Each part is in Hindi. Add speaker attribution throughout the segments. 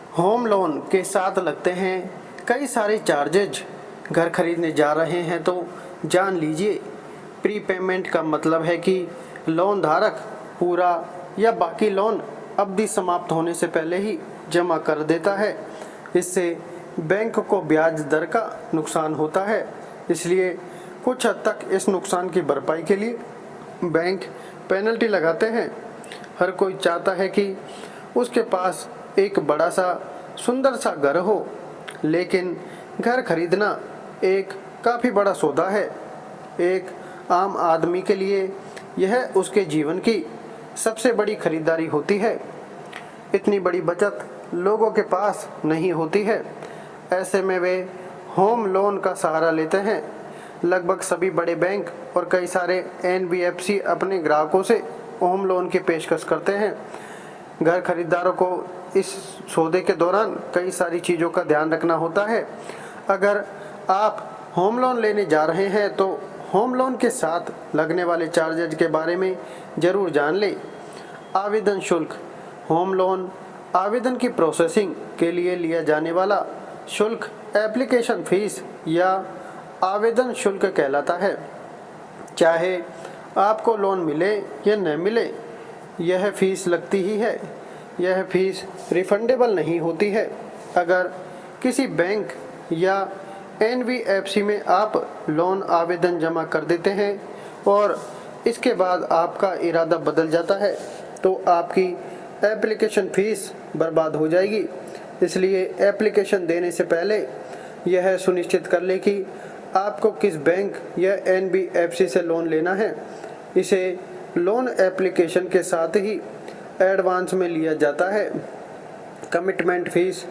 Speaker 1: होम लोन के साथ लगते हैं कई सारे चार्जेज। घर खरीदने जा रहे हैं तो जान लीजिए, प्री पेमेंट का मतलब है कि लोन धारक पूरा या बाकी लोन अवधि समाप्त होने से पहले ही जमा कर देता है। इससे बैंक को ब्याज दर का नुकसान होता है, इसलिए कुछ हद तक इस नुकसान की भरपाई के लिए बैंक पेनल्टी लगाते हैं। हर कोई चाहता है कि उसके पास एक बड़ा सा सुंदर सा घर हो, लेकिन घर खरीदना एक काफ़ी बड़ा सौदा है। एक आम आदमी के लिए यह उसके जीवन की सबसे बड़ी खरीदारी होती है। इतनी बड़ी बचत लोगों के पास नहीं होती है। ऐसे में वे होम लोन का सहारा लेते हैं। लगभग सभी बड़े बैंक और कई सारे एनबीएफसी अपने ग्राहकों से होम लोन की पेशकश करते हैं। घर खरीदारों को इस सौदे के दौरान कई सारी चीज़ों का ध्यान रखना होता है। अगर आप होम लोन लेने जा रहे हैं तो होम लोन के साथ लगने वाले चार्जेज के बारे में ज़रूर जान लें। आवेदन शुल्क। होम लोन आवेदन की प्रोसेसिंग के लिए लिया जाने वाला शुल्क एप्लीकेशन फीस या आवेदन शुल्क कहलाता है। चाहे आपको लोन मिले या न मिले, यह फीस लगती ही है। यह फीस रिफंडेबल नहीं होती है। अगर किसी बैंक या एनबीएफसी में आप लोन आवेदन जमा कर देते हैं और इसके बाद आपका इरादा बदल जाता है तो आपकी एप्लीकेशन फ़ीस बर्बाद हो जाएगी। इसलिए एप्लीकेशन देने से पहले यह सुनिश्चित कर लें कि आपको किस बैंक या एनबीएफसी से लोन लेना है। इसे लोन एप्लीकेशन के साथ ही एडवांस में लिया जाता है। Commitment fees.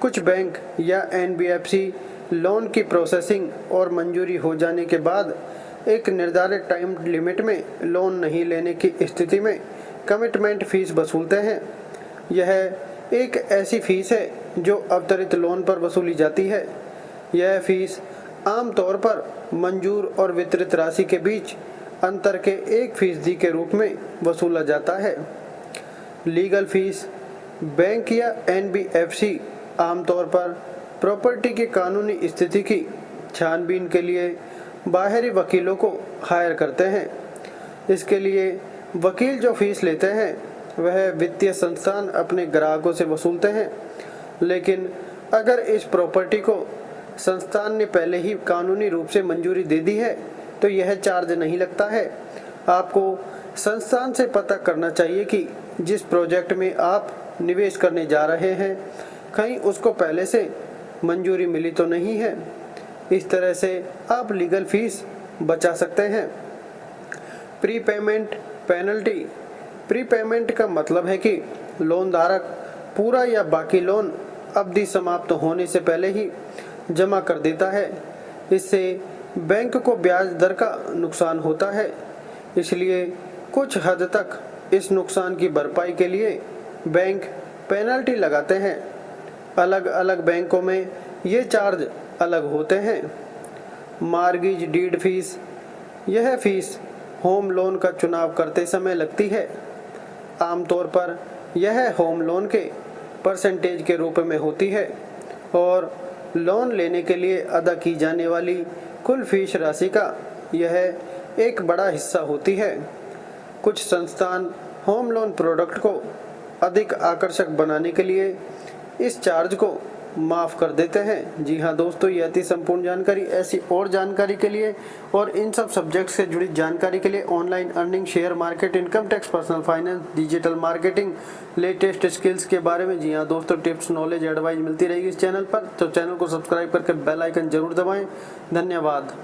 Speaker 1: कुछ बैंक या एनबीएफसी लोन की प्रोसेसिंग और मंजूरी हो जाने के बाद एक निर्धारित टाइम लिमिट में लोन नहीं लेने की स्थिति में कमिटमेंट फ़ीस वसूलते हैं। यह एक ऐसी फ़ीस है जो अवतरित लोन पर वसूली जाती है। यह फ़ीस आमतौर पर मंजूर और वितरित राशि के बीच अंतर के 1% के रूप में वसूला जाता है। Legal fees. बैंक या एनबीएफसी आमतौर पर प्रॉपर्टी की कानूनी स्थिति की छानबीन के लिए बाहरी वकीलों को हायर करते हैं। इसके लिए वकील जो फीस लेते हैं वह वित्तीय संस्थान अपने ग्राहकों से वसूलते हैं, लेकिन अगर इस प्रॉपर्टी को संस्थान ने पहले ही कानूनी रूप से मंजूरी दे दी है तो यह चार्ज नहीं लगता है। आपको संस्थान से पता करना चाहिए कि जिस प्रोजेक्ट में आप निवेश करने जा रहे हैं कहीं उसको पहले से मंजूरी मिली तो नहीं है। इस तरह से आप लीगल फीस बचा सकते हैं। Pre payment penalty. Pre payment का मतलब है कि लोन धारक पूरा या बाकी लोन अवधि समाप्त होने से पहले ही जमा कर देता है। इससे बैंक को ब्याज दर का नुकसान होता है, इसलिए कुछ हद तक इस नुकसान की भरपाई के लिए बैंक पेनल्टी लगाते हैं। अलग अलग बैंकों में ये चार्ज अलग होते हैं। Mortgage deed fees. यह फीस होम लोन का चुनाव करते समय लगती है। आमतौर पर यह होम लोन के परसेंटेज के रूप में होती है और लोन लेने के लिए अदा की जाने वाली कुल फीस राशि का यह एक बड़ा हिस्सा होती है। कुछ संस्थान होम लोन प्रोडक्ट को अधिक आकर्षक बनाने के लिए इस चार्ज को माफ़ कर देते हैं। जी हाँ दोस्तों, ये अति संपूर्ण जानकारी। ऐसी और जानकारी के लिए और इन सब सब्जेक्ट से जुड़ी जानकारी के लिए online earning, share market, income tax, personal finance, digital marketing, latest skills के बारे में जी हाँ दोस्तों टिप्स, नॉलेज, एडवाइस मिलती रहेगी इस चैनल पर। तो चैनल को सब्सक्राइब करके बेल आइकन जरूर दबाएँ। धन्यवाद।